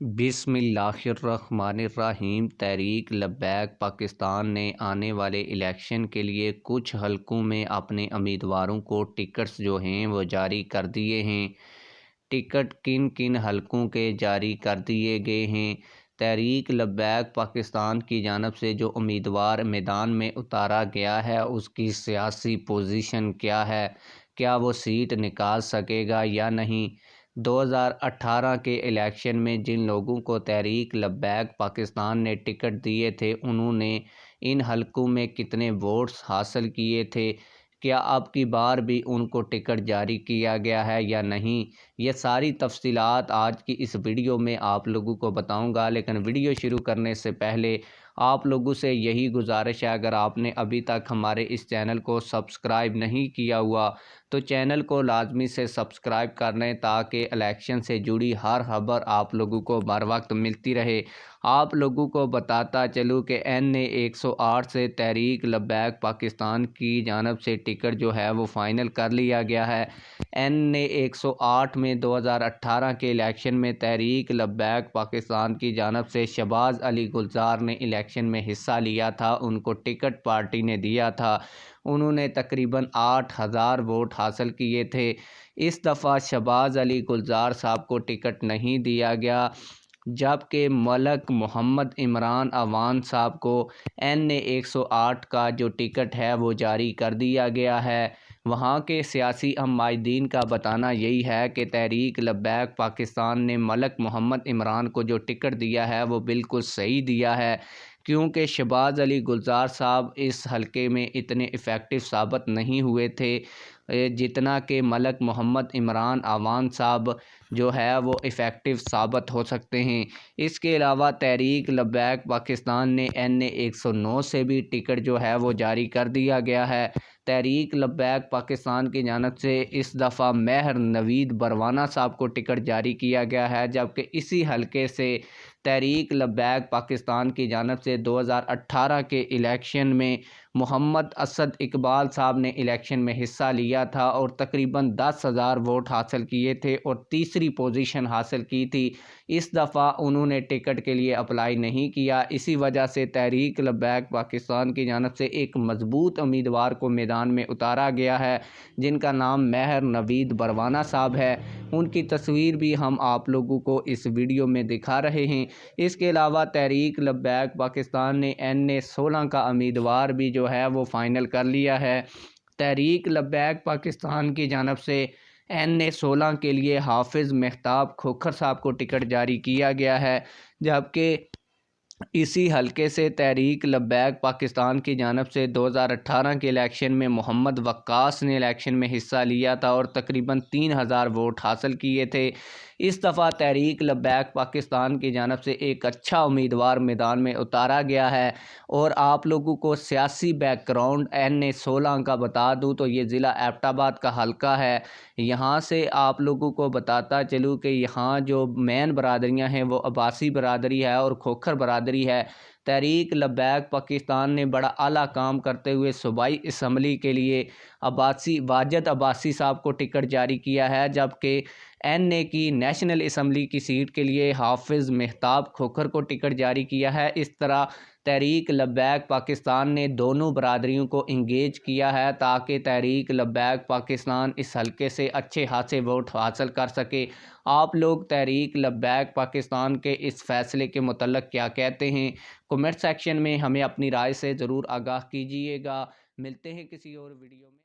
बिस्मिल्लाहिर्रहमानिर्रहीम। तहरीक लब्बैक पाकिस्तान ने आने वाले इलेक्शन के लिए कुछ हलकों में अपने उम्मीदवारों को टिकट्स जो हैं वो जारी कर दिए हैं। टिकट किन किन हलकों के जारी कर दिए गए हैं, तहरीक लब्बैक पाकिस्तान की जानिब से जो उम्मीदवार मैदान में उतारा गया है उसकी सियासी पोजीशन क्या है, क्या वो सीट निकाल सकेगा या नहीं। 2018 के इलेक्शन में जिन लोगों को तहरीक लब्बैक पाकिस्तान ने टिकट दिए थे उन्होंने इन हलकों में कितने वोट्स हासिल किए थे, क्या अब की बार भी उनको टिकट जारी किया गया है या नहीं, ये सारी तफसीलात आज की इस वीडियो में आप लोगों को बताऊंगा। लेकिन वीडियो शुरू करने से पहले आप लोगों से यही गुजारिश है, अगर आपने अभी तक हमारे इस चैनल को सब्सक्राइब नहीं किया हुआ तो चैनल को लाजमी से सब्सक्राइब कर लें ताकि इलेक्शन से जुड़ी हर खबर आप लोगों को बर वक्त मिलती रहे। आप लोगों को बताता चलूँ कि NA 108 से तहरीक लब्बैक पाकिस्तान की जानिब से टिकट जो है वो फ़ाइनल कर लिया गया है। NA 108 में 2018 के इलेक्शन में तहरीक लब्बैक पाकिस्तान की जानिब से शहबाज अली गुलजार ने इलेक्शन में हिस्सा लिया था, उनको टिकट पार्टी ने दिया था। उन्होंने तकरीबन 8000 वोट हासिल किए थे। इस दफ़ा शहबाज अली गुलजार साहब को टिकट नहीं दिया गया, जबकि मलक मोहम्मद इमरान अवान साहब को NA 108 का जो टिकट है वो जारी कर दिया गया है। वहाँ के सियासी हमायदीन का बताना यही है कि तहरीक लब्बैक पाकिस्तान ने मलक मोहम्मद इमरान को जो टिकट दिया है वो बिल्कुल सही दिया है, क्योंकि शहबाज अली गुलजार साहब इस हलके में इतने इफ़ेक्टिव साबित नहीं हुए थे जितना कि मलक मोहम्मद इमरान अवान साहब जो है वो इफ़ेक्टिव साबित हो सकते हैं। इसके अलावा तहरीक लब्बैक पाकिस्तान ने NA 109 से भी टिकट जो है वो जारी कर दिया गया है। तहरीक लब्बैक पाकिस्तान की जानिब से इस दफ़ा मेहर नवीद बरवाना साहब को टिकट जारी किया गया है, जबकि इसी हलके से तहरीक लब्बैक पाकिस्तान की जानिब से 2018 के इलेक्शन में मोहम्मद असद इकबाल साहब ने इलेक्शन में हिस्सा लिया था और तकरीबन 10,000 वोट हासिल किए थे और तीसरी पोजीशन हासिल की थी। इस दफ़ा उन्होंने टिकट के लिए अप्लाई नहीं किया। इसी वजह से तहरीक लब्बैक पाकिस्तान की जानिब से एक मजबूत उम्मीदवार को मैदान में उतारा गया है, जिनका नाम मेहर नवीद बरवाना साहब है। उनकी तस्वीर भी हम आप लोगों को इस वीडियो में दिखा रहे हैं। इसके अलावा तहरीक लब्बैक पाकिस्तान ने NA 16 का उम्मीदवार भी जो है वो फ़ाइनल कर लिया है। तहरीक लब्बैक पाकिस्तान की जानिब से NA 16 के लिए हाफिज़ मेहताब खोखर साहब को टिकट जारी किया गया है, जबकि इसी हलके से तहरीक लब्बैक पाकिस्तान की जानिब से 2018 के इलेक्शन में मोहम्मद वक्कास ने इलेक्शन में हिस्सा लिया था और तकरीबन 3000 वोट हासिल किए थे। इस दफ़ा तहरीक लब्बैक पाकिस्तान की जानिब से एक अच्छा उम्मीदवार मैदान में उतारा गया है। और आप लोगों को सियासी बैकग्राउंड NA 16 का बता दूं तो ये ज़िला एबटाबाद का हलका है। यहाँ से आप लोगों को बताता चलूँ कि यहाँ जो मेन बरादरियाँ हैं वो अब्बासी बरादरी है और खोखर बरादरी है। तहरीक लब्बैक पाकिस्तान ने बड़ा आला काम करते हुए सूबाई असम्बली के लिए वाजिद अब्बासी साहब को टिकट जारी किया है, जबकि NA की नेशनल असम्बली की सीट के लिए हाफिज़ मेहताब खोखर को टिकट जारी किया है। इस तरह तहरीक लब्बैक पाकिस्तान ने दोनों बरादरियों को इंगेज किया है ताकि तहरीक लब्बैक पाकिस्तान इस हलके से अच्छे खासे वोट हासिल कर सके। आप लोग तहरीक लब्बैक पाकिस्तान के इस फैसले के मुतल्लिक़ क्या कहते हैं, कमेंट सेक्शन में हमें अपनी राय से ज़रूर आगाह कीजिएगा। मिलते हैं किसी और वीडियो में।